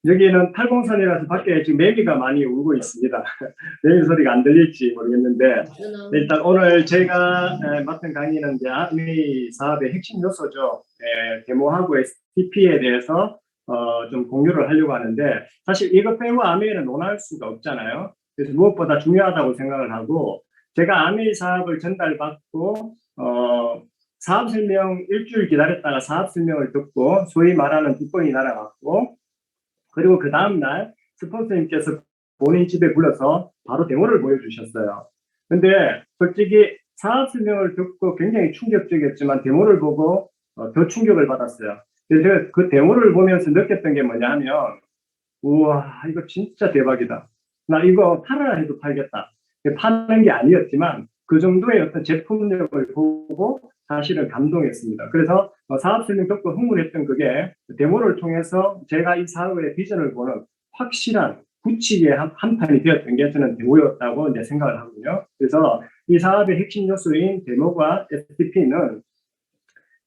여기는 팔공산이라서 밖에 지금 매미가 많이 울고 있습니다. 매미 소리가 안 들릴지 모르겠는데, 일단 오늘 제가 맡은 강의는 이제 아미 사업의 핵심 요소죠. 데모하고 STP에 대해서 좀 공유를 하려고 하는데, 사실 이것 빼고 아미를 논할 수가 없잖아요. 그래서 무엇보다 중요하다고 생각을 하고, 제가 아미 사업을 전달받고 사업 설명 일주일 기다렸다가 사업 설명을 듣고 소위 말하는 뒷번이 날아갔고, 그리고 그 다음날 스폰서님께서 본인 집에 불러서 바로 데모를 보여주셨어요. 근데 솔직히 사업 설명을 듣고 굉장히 충격적이었지만 데모를 보고 더 충격을 받았어요. 그래서 그 데모를 보면서 느꼈던 게 뭐냐 하면, 우와, 이거 진짜 대박이다. 나 이거 팔아라 해도 팔겠다. 파는 게 아니었지만 그 정도의 어떤 제품력을 보고 사실은 감동했습니다. 그래서 사업 설명 듣고 흥분했던 그게 데모를 통해서 제가 이 사업의 비전을 보는 확실한 굳히게 한 판이 되었던 게 저는 데모였다고 이제 생각을 하거든요. 그래서 이 사업의 핵심 요소인 데모와 STP는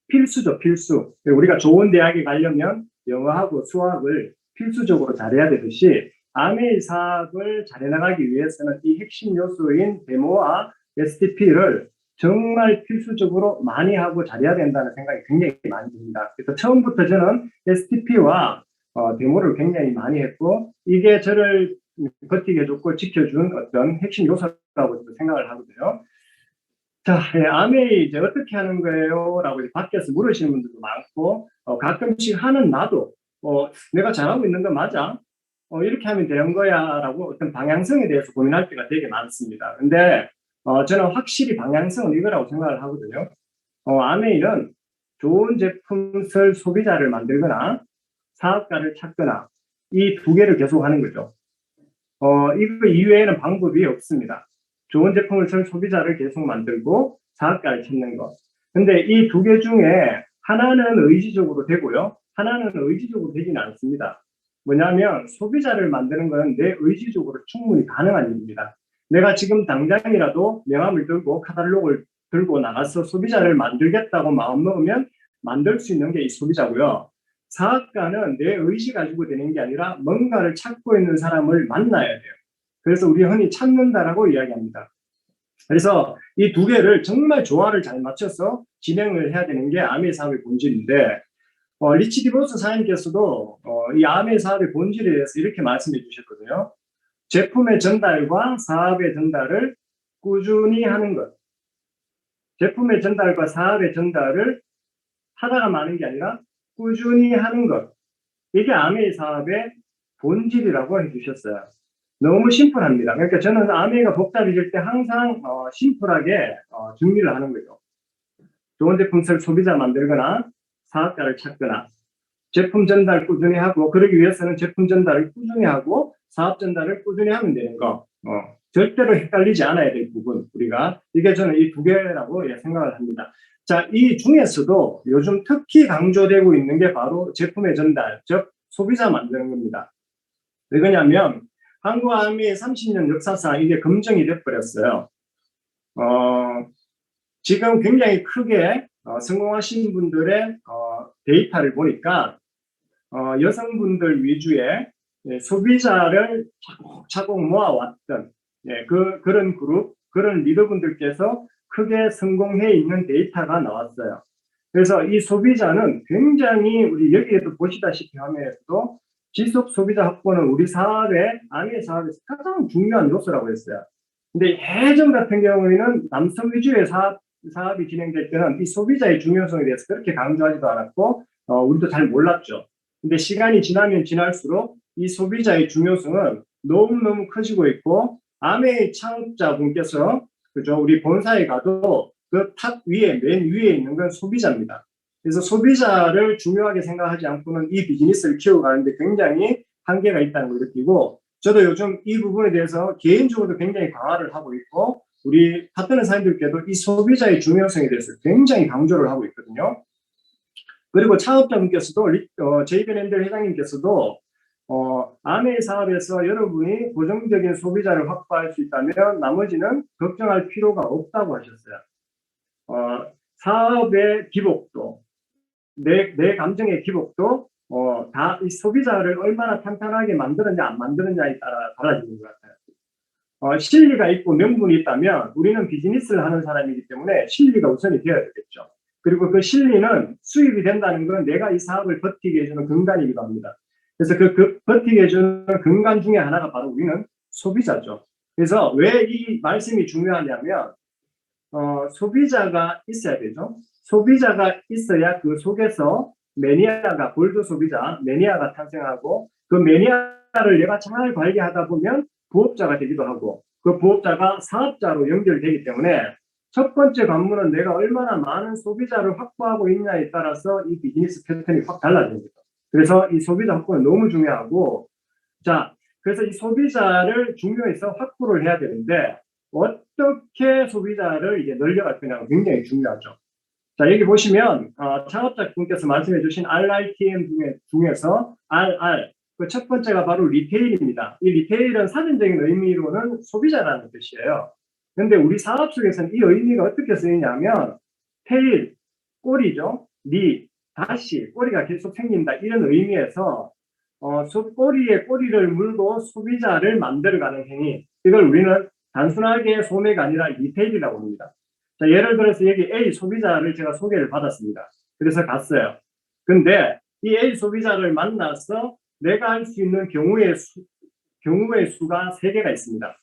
필수죠, 필수. 우리가 좋은 대학에 가려면 영어하고 수학을 필수적으로 잘해야 되듯이 아메이 사업을 잘해나가기 위해서는 이 핵심 요소인 데모와 STP를 정말 필수적으로 많이 하고 잘해야 된다는 생각이 굉장히 많이 듭니다. 그래서 처음부터 저는 STP와 데모를 굉장히 많이 했고, 이게 저를 버티게 해줬고 지켜준 어떤 핵심 요소라고 생각을 하거든요. 자, 아메이 이제 어떻게 하는 거예요? 라고 이제 밖에서 물으시는 분들도 많고, 가끔씩 하는 나도, 내가 잘하고 있는 거 맞아? 이렇게 하면 되는 거야? 라고 어떤 방향성에 대해서 고민할 때가 되게 많습니다. 근데, 저는 확실히 방향성은 이거라고 생각을 하거든요. 아메이는 좋은 제품을 소비자를 만들거나, 사업가를 찾거나, 이 두 개를 계속 하는 거죠. 이거 이외에는 방법이 없습니다. 좋은 제품을 설 소비자를 계속 만들고 사업가를 찾는 것. 근데 이 두 개 중에 하나는 의지적으로 되고요. 하나는 의지적으로 되지는 않습니다. 뭐냐면 소비자를 만드는 것은 내 의지적으로 충분히 가능한 일입니다. 내가 지금 당장이라도 명함을 들고 카탈로그를 들고 나가서 소비자를 만들겠다고 마음먹으면 만들 수 있는 게 이 소비자고요. 사업가는 내 의지 가지고 되는 게 아니라 뭔가를 찾고 있는 사람을 만나야 돼요. 그래서 우리 흔히 찾는다라고 이야기합니다. 그래서 이 두 개를 정말 조화를 잘 맞춰서 진행을 해야 되는 게 아메 사업의 본질인데, 리치 디보스 사장님께서도 이 아메 사업의 본질에 대해서 이렇게 말씀해 주셨거든요. 제품의 전달과 사업의 전달을 꾸준히 하는 것. 제품의 전달과 사업의 전달을 하다가 마는 게 아니라 꾸준히 하는 것. 이게 아메이 사업의 본질이라고 해주셨어요. 너무 심플합니다. 그러니까 저는 아메이가 복잡해질 때 항상 심플하게 정리를 하는 거죠. 좋은 제품을 소비자 만들거나 사업자를 찾거나 제품 전달 꾸준히 하고, 그러기 위해서는 제품 전달을 꾸준히 하고 사업 전달을 꾸준히 하면 되는 거. 절대로 헷갈리지 않아야 될 부분, 우리가 이게 저는 이 두 개라고 생각을 합니다. 자, 이 중에서도 요즘 특히 강조되고 있는 게 바로 제품의 전달, 즉 소비자 만드는 겁니다. 왜 그러냐면 한국암이 30년 역사상 이게 검증이 돼버렸어요. 지금 굉장히 크게 성공하신 분들의 데이터를 보니까 여성분들 위주의 소비자를 차곡차곡 모아왔던 그런 그룹, 그런 리더분들께서 크게 성공해 있는 데이터가 나왔어요. 그래서 이 소비자는 굉장히 우리 여기에도 보시다시피 하면서도 지속 소비자 확보는 우리 사업의 아미의 사업에서 가장 중요한 요소라고 했어요. 근데 예전 같은 경우에는 남성 위주의 사업이 진행될 때는 이 소비자의 중요성에 대해서 그렇게 강조하지도 않았고 우리도 잘 몰랐죠. 근데 시간이 지나면 지날수록 이 소비자의 중요성은 너무너무 커지고 있고, 아메이 창업자분께서 그죠, 우리 본사에 가도 그 탑 위에, 맨 위에 있는 건 소비자입니다. 그래서 소비자를 중요하게 생각하지 않고는 이 비즈니스를 키워가는데 굉장히 한계가 있다는 걸 느끼고, 저도 요즘 이 부분에 대해서 개인적으로 굉장히 강화를 하고 있고, 우리 파트너 사장님들께도 이 소비자의 중요성에 대해서 굉장히 강조를 하고 있거든요. 그리고 창업자분께서도 제이벤앤들 회장님께서도 아메이 사업에서 여러분이 고정적인 소비자를 확보할 수 있다면 나머지는 걱정할 필요가 없다고 하셨어요. 사업의 기복도, 내 감정의 기복도 다 이 소비자를 얼마나 탄탄하게 만드느냐 안 만드느냐에 따라 달라지는 것 같아요. 실리가 있고 명분이 있다면 우리는 비즈니스를 하는 사람이기 때문에 실리가 우선이 되어야 되겠죠. 그리고 그 실리는 수입이 된다는 건 내가 이 사업을 버티게 해주는 근간이기도 합니다. 그래서 그 버티게 해주는 근간 중에 하나가 바로 우리는 소비자죠. 그래서 왜 이 말씀이 중요하냐면 소비자가 있어야 되죠. 소비자가 있어야 그 속에서 매니아가 골드 소비자, 매니아가 탄생하고 그 매니아를 내가 잘 관리하다 보면 부업자가 되기도 하고 그 부업자가 사업자로 연결되기 때문에 첫 번째 관문은 내가 얼마나 많은 소비자를 확보하고 있냐에 따라서 이 비즈니스 패턴이 확 달라집니다. 그래서 이 소비자 확보는 너무 중요하고 자, 그래서 이 소비자를 중요해서 확보를 해야 되는데 어떻게 소비자를 이제 늘려갈 거냐가 굉장히 중요하죠. 자, 여기 보시면 창업자분께서 말씀해 주신 RITM 중에서 RR 그 첫 번째가 바로 리테일입니다. 이 리테일은 사전적인 의미로는 소비자라는 뜻이에요. 그런데 우리 사업 속에서는 이 의미가 어떻게 쓰이냐면 테일, 꼬리죠. 리, 다시 꼬리가 계속 생긴다 이런 의미에서 꼬리에 꼬리를 물고 소비자를 만들어가는 행위 이걸 우리는 단순하게 소매가 아니라 리테일이라고 합니다. 자, 예를 들어서 여기 A 소비자를 제가 소개를 받았습니다. 그래서 갔어요. 근데 이 A 소비자를 만나서 내가 할 수 있는 경우의 수가 3개가 있습니다.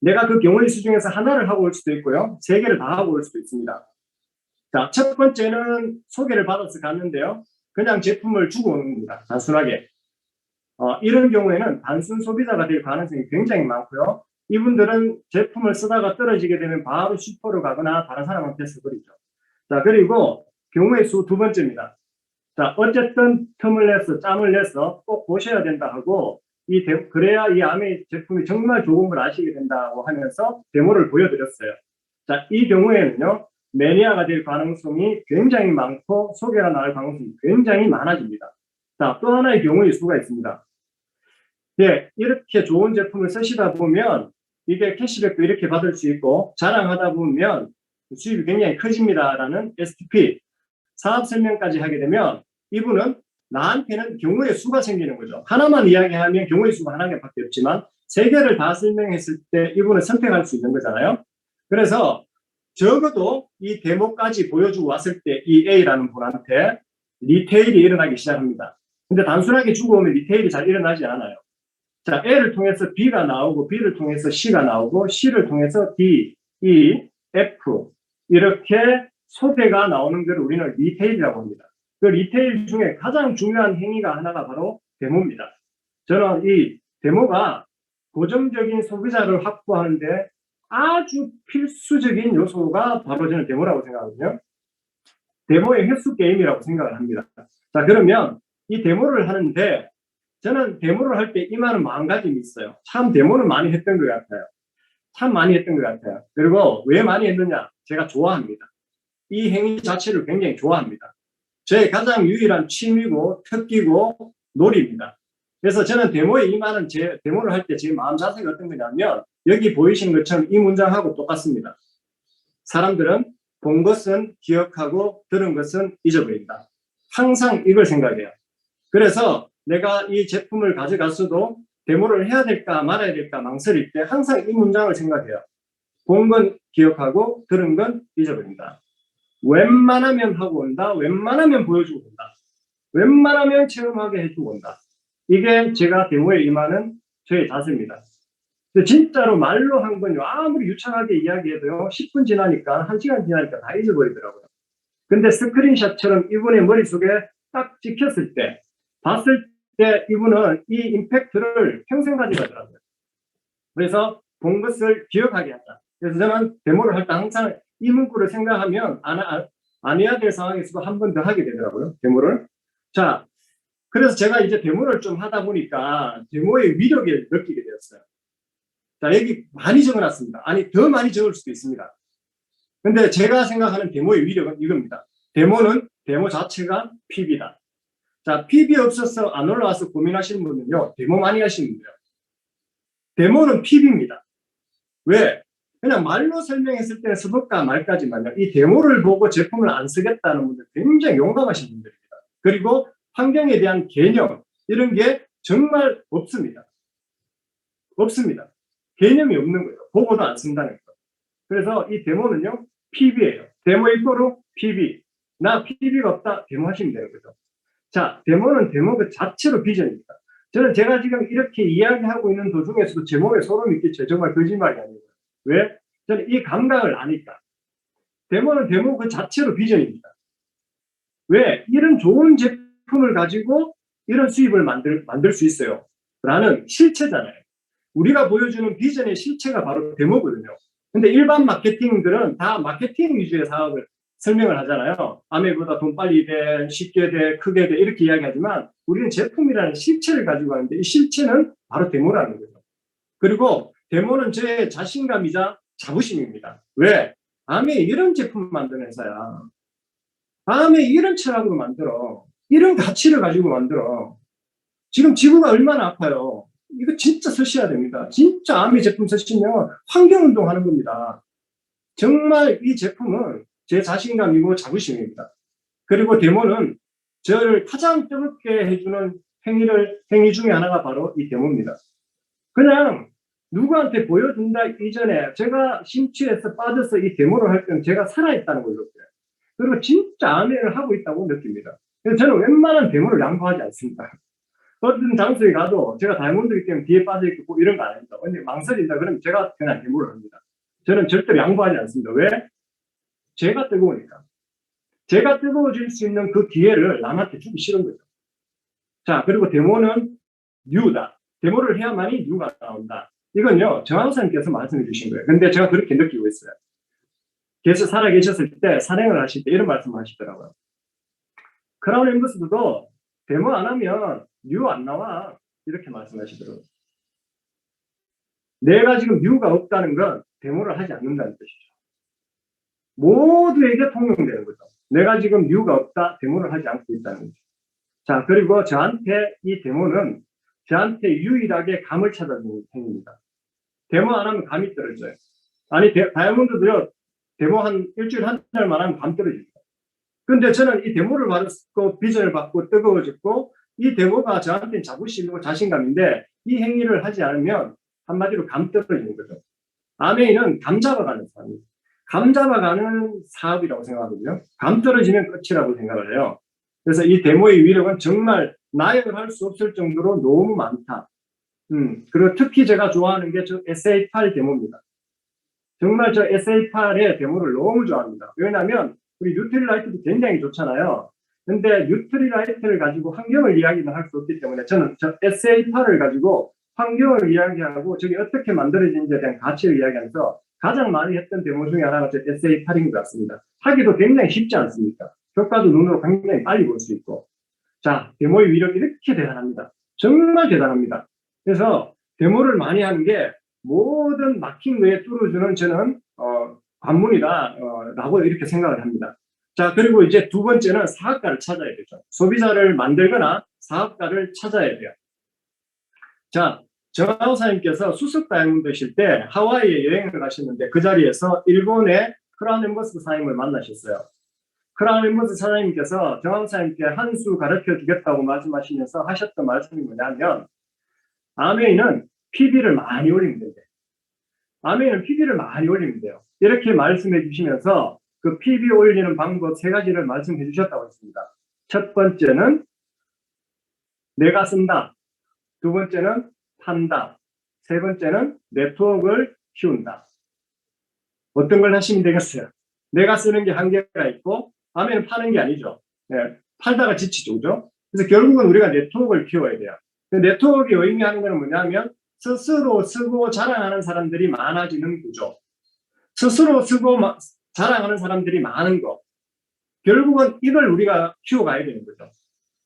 내가 그 경우의 수 중에서 하나를 하고 올 수도 있고요. 3개를 다 하고 올 수도 있습니다. 자, 첫 번째는 소개를 받아서 갔는데요. 그냥 제품을 주고 오는 겁니다. 단순하게. 이런 경우에는 단순 소비자가 될 가능성이 굉장히 많고요. 이분들은 제품을 쓰다가 떨어지게 되면 바로 슈퍼로 가거나 다른 사람한테 써버리죠. 자, 그리고 경우의 수 2번째입니다. 자, 어쨌든 틈을 내서 짬을 내서 꼭 보셔야 된다 하고 그래야 이 아메 제품이 정말 좋은 걸 아시게 된다고 하면서 데모를 보여드렸어요. 자, 이 경우에는요. 매니아가 될 가능성이 굉장히 많고 소개가 나올 가능성이 굉장히 많아집니다. 자, 또 하나의 경우의 수가 있습니다. 네, 이렇게 좋은 제품을 쓰시다 보면 이게 캐시백도 이렇게 받을 수 있고 자랑하다 보면 수입이 굉장히 커집니다라는 STP 사업 설명까지 하게 되면 이분은 나한테는 경우의 수가 생기는 거죠. 하나만 이야기하면 경우의 수가 하나밖에 없지만 3개를 다 설명했을 때 이분은 선택할 수 있는 거잖아요. 그래서 적어도 이 데모까지 보여주고 왔을 때 이 A라는 분한테 리테일이 일어나기 시작합니다. 근데 단순하게 주고 오면 리테일이 잘 일어나지 않아요. 자, A를 통해서 B가 나오고 B를 통해서 C가 나오고 C를 통해서 D, E, F 이렇게 소개가 나오는 걸 우리는 리테일이라고 합니다. 그 리테일 중에 가장 중요한 행위가 하나가 바로 데모입니다. 저는 이 데모가 고정적인 소비자를 확보하는데 아주 필수적인 요소가 바로 저는 데모라고 생각하거든요. 데모의 횟수 게임이라고 생각을 합니다. 자, 그러면 이 데모를 하는데 저는 데모를 할 때 임하는 마음가짐이 있어요. 참 데모는 많이 했던 것 같아요. 참 많이 했던 것 같아요. 그리고 왜 많이 했느냐? 제가 좋아합니다. 이 행위 자체를 굉장히 좋아합니다. 제 가장 유일한 취미고 특기고 놀이입니다. 그래서 저는 데모에 임하는 데모를 할 때 제 마음 자세가 어떤 거냐면 여기 보이시는 것처럼 이 문장하고 똑같습니다. 사람들은 본 것은 기억하고 들은 것은 잊어버린다. 항상 이걸 생각해요. 그래서 내가 이 제품을 가져갔어도 데모를 해야 될까 말아야 될까 망설일 때 항상 이 문장을 생각해요. 본 건 기억하고 들은 건 잊어버린다. 웬만하면 하고 온다. 웬만하면 보여주고 온다. 웬만하면 체험하게 해주고 온다. 이게 제가 데모에 임하는 저의 자세입니다. 진짜로 말로 한 건요. 아무리 유창하게 이야기해도요. 10분 지나니까 1시간 지나니까 다 잊어버리더라고요. 근데 스크린샷처럼 이분의 머릿속에 딱 찍혔을 때 봤을 때 이분은 이 임팩트를 평생 가져가더라고요. 그래서 본 것을 기억하게 한다. 그래서 저는 데모를 할 때 항상 이 문구를 생각하면 안 해야 될 상황에서도 한 번 더 하게 되더라고요. 데모를. 자, 그래서 제가 이제 데모를 좀 하다 보니까 데모의 위력을 느끼게 되었어요. 자, 여기 많이 적어놨습니다. 아니, 더 많이 적을 수도 있습니다. 근데 제가 생각하는 데모의 위력은 이겁니다. 데모는 데모 자체가 PB다. 자, PB 없어서 안 올라와서 고민하시는 분은요, 데모 많이 하시는 분이에요. 데모는 PB입니다. 왜? 그냥 말로 설명했을 때는 써볼까 말까지만요. 이 데모를 보고 제품을 안 쓰겠다는 분들 굉장히 용감하신 분들입니다. 그리고 환경에 대한 개념 이런 게 정말 없습니다. 없습니다. 개념이 없는 거예요. 보고도 안 쓴다는 거. 그래서 이 데모는요, PB예요. 데모 이꼬르 PB. 나 PB가 없다. 데모 하시면 되는 거죠. 자, 데모는 데모 그 자체로 비전입니다. 저는 제가 지금 이렇게 이야기하고 있는 도중에서도 제 몸에 소름이 끼쳐요. 정말 거짓말이 아니에요. 왜? 저는 이 감각을 아니까. 데모는 데모 그 자체로 비전입니다. 왜? 이런 좋은 제품을 가지고 이런 수입을 만들 수 있어요. 라는 실체잖아요. 우리가 보여주는 비전의 실체가 바로 데모거든요. 근데 일반 마케팅들은 다 마케팅 위주의 사업을 설명을 하잖아요. 아메보다 돈 빨리 돼, 쉽게 돼, 크게 돼 이렇게 이야기하지만 우리는 제품이라는 실체를 가지고 하는데 이 실체는 바로 데모라는 거죠. 그리고 데모는 제 자신감이자 자부심입니다. 왜? 아메 이런 제품 만드는 회사야. 아메 이런 철학으로 만들어. 이런 가치를 가지고 만들어. 지금 지구가 얼마나 아파요. 이거 진짜 쓰셔야 됩니다. 진짜 아미 제품 쓰시면 환경운동 하는 겁니다. 정말 이 제품은 제 자신감이고 자부심입니다. 그리고 데모는 저를 가장 뜨겁게 해주는 행위 중에 하나가 바로 이 데모입니다. 그냥 누구한테 보여준다 이전에 제가 심취해서 빠져서 이 데모를 할 때는 제가 살아있다는 걸 느껴요. 그리고 진짜 아멘을 하고 있다고 느낍니다. 그래서 저는 웬만한 데모를 양보하지 않습니다. 어떤 장소에 가도 제가 다이아몬드이기 때문에 뒤에 빠져있고 이런 거 안 합니다. 근데 망설인다 그러면 제가 그냥 데모를 합니다. 저는 절대로 양보하지 않습니다. 왜? 제가 뜨거우니까. 제가 뜨거워질 수 있는 그 기회를 남한테 주기 싫은 거죠. 자, 그리고 데모는 뉴다. 데모를 해야만이 뉴가 나온다. 이건요, 정황사님께서 말씀해 주신 거예요. 근데 제가 그렇게 느끼고 있어요. 계속 살아 계셨을 때, 산행을 하실 때 이런 말씀 하시더라고요. 크라운 엠버스도 데모 안 하면 뉴 안 나와. 이렇게 말씀하시더라고요. 내가 지금 뉴가 없다는 건 데모를 하지 않는다는 뜻이죠. 모두에게 통용되는 거죠. 내가 지금 뉴가 없다, 데모를 하지 않고 있다는 거죠. 자, 그리고 저한테 이 데모는 저한테 유일하게 감을 찾아주는 행위입니다. 데모 안 하면 감이 떨어져요. 아니, 다이아몬드도요, 데모 한 일주일 한 달만 하면 감 떨어집니다. 근데 저는 이 데모를 받았고, 비전을 받고 뜨거워졌고, 이 데모가 저한테는 자부심이고 자신감인데, 이 행위를 하지 않으면 한마디로 감 떨어지는 거죠. 아메이는 감 잡아가는 사람입니다. 감 잡아가는 사업이라고 생각하거든요. 감 떨어지면 끝이라고 생각을 해요. 그래서 이 데모의 위력은 정말 나열할 수 없을 정도로 너무 많다. 그리고 특히 제가 좋아하는 게 저 SA8 데모입니다. 정말 저 SA8의 데모를 너무 좋아합니다. 왜냐하면 우리 뉴트리라이트도 굉장히 좋잖아요. 근데 뉴트리라이트를 가지고 환경을 이야기는 할 수 없기 때문에 저는 저 SA8을 가지고 환경을 이야기하고 저게 어떻게 만들어진지에 대한 가치를 이야기하면서 가장 많이 했던 데모 중에 하나가 저 SA8인 것 같습니다. 하기도 굉장히 쉽지 않습니까? 효과도 눈으로 굉장히 빨리 볼 수 있고. 자, 데모의 위력이 이렇게 대단합니다. 정말 대단합니다. 그래서 데모를 많이 하는 게 모든 막힌 거에 뚫어주는 저는 관문이다 라고 이렇게 생각을 합니다. 자, 그리고 이제 두 번째는 사업가를 찾아야 되죠. 소비자를 만들거나 사업가를 찾아야 돼요. 자, 정하우사님께서 수석 다이아몬드실 때 하와이에 여행을 가셨는데 그 자리에서 일본의 크라운 엠버스 사장님을 만나셨어요. 크라운 엠버스 사장님께서 정하우사님께 한 수 가르쳐 주겠다고 말씀하시면서 하셨던 말씀이 뭐냐면 아메이는 PB를 많이 올리면 돼요. 아메이는 PB를 많이 올리면 돼요. 이렇게 말씀해 주시면서 그 PB 올리는 방법 세 가지를 말씀해 주셨다고 했습니다. 첫 번째는 내가 쓴다. 두 번째는 판다. 세 번째는 네트워크를 키운다. 어떤 걸 하시면 되겠어요? 내가 쓰는 게 한계가 있고 아메이는 파는 게 아니죠. 네, 팔다가 지치죠. 그죠? 그래서 결국은 우리가 네트워크를 키워야 돼요. 네트워크가 의미하는 것은 뭐냐면 스스로 쓰고 자랑하는 사람들이 많아지는 구조. 스스로 쓰고 자랑하는 사람들이 많은 거. 결국은 이걸 우리가 키워가야 되는 거죠.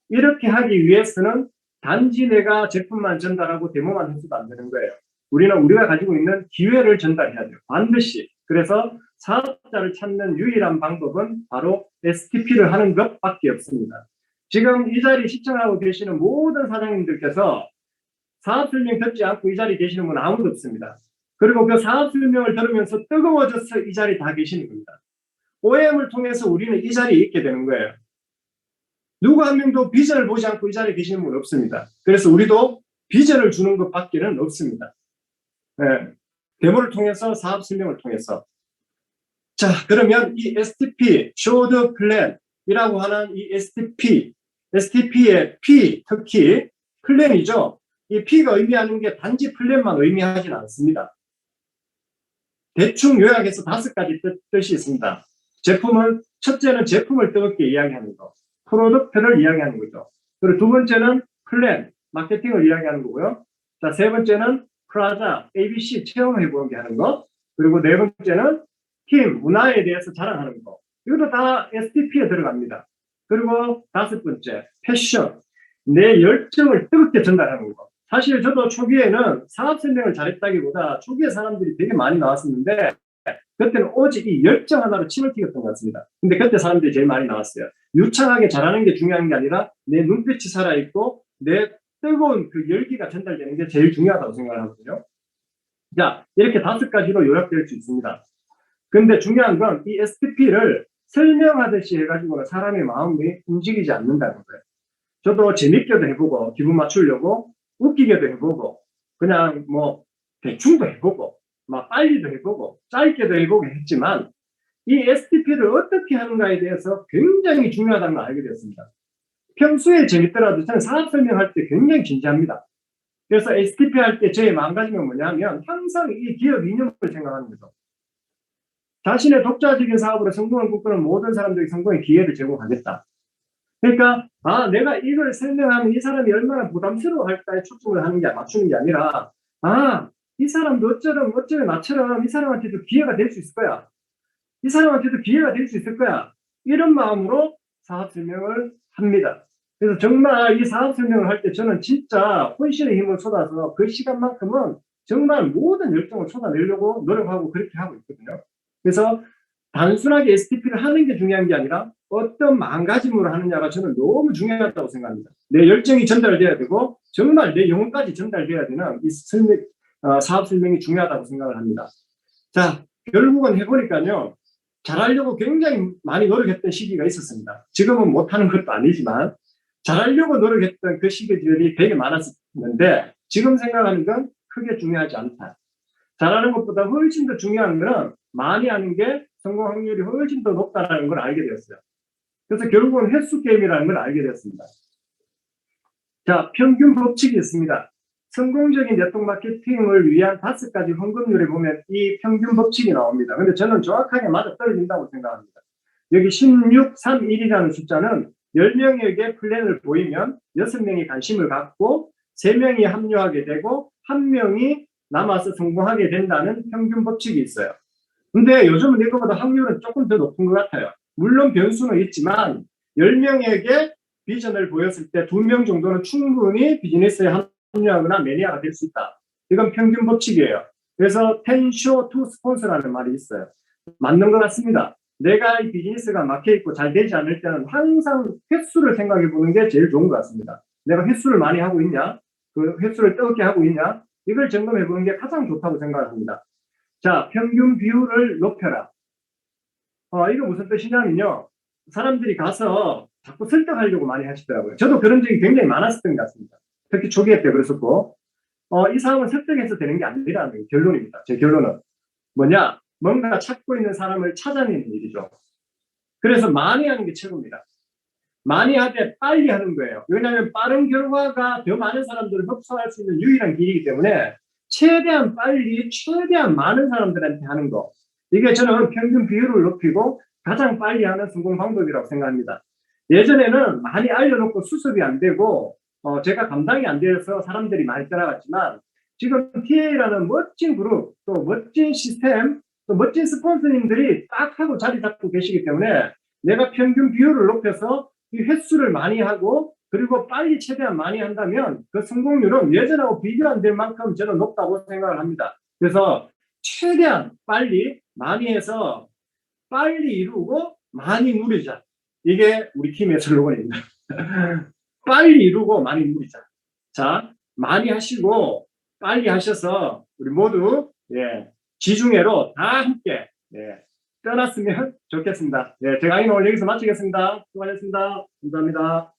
이렇게 하기 위해서는 단지 내가 제품만 전달하고 데모만 해서도 안 되는 거예요. 우리는 우리가 가지고 있는 기회를 전달해야 돼요. 반드시. 그래서 사업자를 찾는 유일한 방법은 바로 STP를 하는 것밖에 없습니다. 지금 이 자리 시청하고 계시는 모든 사장님들께서 사업 설명 듣지 않고 이 자리에 계시는 분 아무도 없습니다. 그리고 그 사업 설명을 들으면서 뜨거워져서 이 자리에 다 계시는 겁니다. OM을 통해서 우리는 이 자리에 있게 되는 거예요. 누구 한 명도 비전을 보지 않고 이 자리에 계시는 분 없습니다. 그래서 우리도 비전을 주는 것밖에는 없습니다. 네. 데모를 통해서 사업 설명을 통해서. 자, 그러면 이 STP, Short Plan이라고 하는 이 STP의 P, 특히 플랜이죠. 이 P가 의미하는 게 단지 플랜만 의미하지는 않습니다. 대충 요약해서 5가지 뜻이 있습니다. 첫째는 제품을 뜨겁게 이야기하는 거, 프로덕트를 이야기하는 거죠. 그리고 두 번째는 플랜, 마케팅을 이야기하는 거고요. 자, 세 번째는 프라자, ABC 체험해보게 하는 거. 그리고 네 번째는 팀, 문화에 대해서 자랑하는 거. 이것도 다 STP에 들어갑니다. 그리고 5번째, 패션, 내 열정을 뜨겁게 전달하는 거. 사실 저도 초기에는 사업 설명을 잘했다기보다 초기에 사람들이 되게 많이 나왔었는데 그때는 오직 이 열정 하나로 침을 튀겼던 것 같습니다. 근데 그때 사람들이 제일 많이 나왔어요. 유창하게 잘하는 게 중요한 게 아니라 내 눈빛이 살아있고 내 뜨거운 그 열기가 전달되는 게 제일 중요하다고 생각을 하거든요. 자, 이렇게 5가지로 요약될 수 있습니다. 근데 중요한 건 이 STP를 설명하듯이 해가지고는 사람의 마음이 움직이지 않는다는 거예요. 저도 재밌게도 해보고 기분 맞추려고 웃기게도 해보고 그냥 뭐 대충도 해보고 막 빨리도 해보고 짧게도 해보고 했지만 이 STP를 어떻게 하는가에 대해서 굉장히 중요하다는 걸 알게 되었습니다. 평소에 재밌더라도 저는 사업 설명할 때 굉장히 진지합니다. 그래서 STP 할 때 제 마음가짐은 뭐냐면 항상 이 기업 이념을 생각하는 거죠. 자신의 독자적인 사업으로 성공을 꿈꾸는 모든 사람들에게 성공의 기회를 제공하겠다. 그러니까 내가 이걸 설명하면 이 사람이 얼마나 부담스러워할까에 초점을 하는 게 맞추는 게 아니라 이 사람도 어쩌면 나처럼 이 사람한테도 기회가 될 수 있을 거야. 이 사람한테도 기회가 될 수 있을 거야. 이런 마음으로 사업 설명을 합니다. 그래서 정말 이 사업 설명을 할 때 저는 진짜 혼신의 힘을 쏟아서 그 시간만큼은 정말 모든 열정을 쏟아내려고 노력하고 그렇게 하고 있거든요. 그래서 단순하게 STP를 하는 게 중요한 게 아니라 어떤 마음가짐으로 하느냐가 저는 너무 중요하다고 생각합니다. 내 열정이 전달돼야 되고 정말 내 영혼까지 전달돼야 되는 이 사업 설명이 중요하다고 생각을 합니다. 자, 결국은 해보니까요. 잘하려고 굉장히 많이 노력했던 시기가 있었습니다. 지금은 못하는 것도 아니지만 잘하려고 노력했던 그 시기들이 되게 많았었는데 지금 생각하는 건 크게 중요하지 않다. 잘하는 것보다 훨씬 더 중요한 것은 많이 하는 게 성공 확률이 훨씬 더 높다는 걸 알게 되었어요. 그래서 결국은 횟수 게임이라는 걸 알게 되었습니다. 자, 평균 법칙이 있습니다. 성공적인 네트워크 마케팅을 위한 5가지 헌금률에 보면 이 평균 법칙이 나옵니다. 근데 저는 정확하게 맞아 떨어진다고 생각합니다. 여기 16, 3, 1이라는 숫자는 10명에게 플랜을 보이면 6명이 관심을 갖고 3명이 합류하게 되고 1명이 남아서 성공하게 된다는 평균 법칙이 있어요. 근데 요즘은 이거보다 확률은 조금 더 높은 것 같아요. 물론 변수는 있지만 10명에게 비전을 보였을 때 2명 정도는 충분히 비즈니스에 합류하거나 매니아가 될 수 있다. 이건 평균 법칙이에요. 그래서 10 show to sponsor라는 말이 있어요. 맞는 것 같습니다. 내가 이 비즈니스가 막혀있고 잘 되지 않을 때는 항상 횟수를 생각해 보는 게 제일 좋은 것 같습니다. 내가 횟수를 많이 하고 있냐? 그 횟수를 뜨겁게 하고 있냐? 이걸 점검해 보는 게 가장 좋다고 생각합니다. 자, 평균 비율을 높여라. 이거 무슨 뜻이냐면요. 사람들이 가서 자꾸 설득하려고 많이 하시더라고요. 저도 그런 적이 굉장히 많았었던 것 같습니다. 특히 초기에 때 그랬었고, 이 사람은 설득해서 되는 게 아니라는 결론입니다. 제 결론은 뭐냐? 뭔가 찾고 있는 사람을 찾아내는 일이죠. 그래서 많이 하는 게 최고입니다. 많이 하되 빨리 하는 거예요. 왜냐하면 빠른 결과가 더 많은 사람들을 흡수할 수 있는 유일한 길이기 때문에 최대한 빨리, 최대한 많은 사람들한테 하는 거. 이게 저는 평균 비율을 높이고 가장 빨리 하는 성공 방법이라고 생각합니다. 예전에는 많이 알려놓고 수습이 안 되고 제가 감당이 안 돼서 사람들이 많이 떠나갔지만 지금 TA라는 멋진 그룹, 또 멋진 시스템, 또 멋진 스폰서님들이 딱 하고 자리 잡고 계시기 때문에 내가 평균 비율을 높여서 이 횟수를 많이 하고 그리고 빨리 최대한 많이 한다면 그 성공률은 예전하고 비교 안 될 만큼 저는 높다고 생각을 합니다. 그래서 최대한 빨리 많이 해서 빨리 이루고 많이 누리자. 이게 우리 팀의 슬로건입니다. 빨리 이루고 많이 누리자. 자, 많이 하시고 빨리 하셔서 우리 모두 지중해로 다 함께 떠났으면 좋겠습니다. 제 강의는 오늘 여기서 마치겠습니다. 수고하셨습니다. 감사합니다.